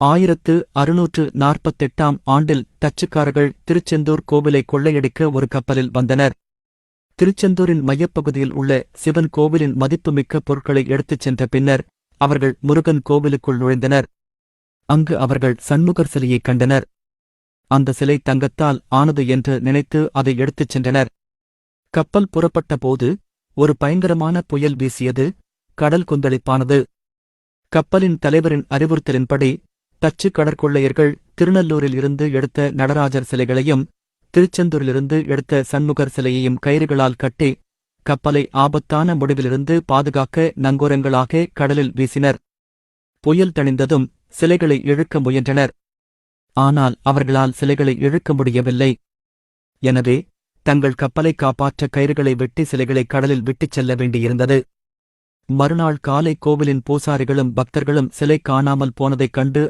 1648ஆம் ஆண்டில் டச்சுக்காரர்கள் திருச்செந்தூர் கோவிலை கொள்ளையடிக்க ஒரு கப்பலில் வந்தனர். திருச்செந்தூரின் மையப்பகுதியில் உள்ள சிவன் கோவிலின் மதிப்புமிக்க பொருட்களை எடுத்துச் சென்ற பின்னர் அவர்கள் முருகன் கோவிலுக்குள் நுழைந்தனர். அங்கு அவர்கள் சண்முகர் சிலையைக் கண்டனர். அந்த சிலை தங்கத்தால் ஆனது என்று நினைத்து அதை எடுத்துச் சென்றனர். கப்பல் புறப்பட்ட போது ஒரு பயங்கரமான புயல் வீசியது. கடல் கொந்தளிப்பானது. கப்பலின் தலைவரின் அறிவுறுத்தலின்படி டச்சு கடற்கொள்ளையர்கள் திருநல்லூரில் இருந்து எடுத்த நடராஜர் சிலைகளையும் திருச்செந்தூரிலிருந்து எடுத்த சண்முகர் சிலையையும் கயிறுகளால் கட்டி கப்பலை ஆபத்தான முடிவிலிருந்து பாதுகாக்க நங்கூரங்களாக கடலில் வீசினர். புயல் தணிந்ததும் சிலைகளை இழுக்க முயன்றனர். ஆனால் அவர்களால் சிலைகளை இழுக்க முடியவில்லை. எனவே தங்கள் கப்பலை காப்பாற்ற கயிறுகளை வெட்டி சிலைகளை கடலில் விட்டுச் செல்ல வேண்டியிருந்தது. மறுநாள் காலை கோவிலின் பூசாரிகளும் பக்தர்களும் சிலை காணாமல் போனதைக் கண்டு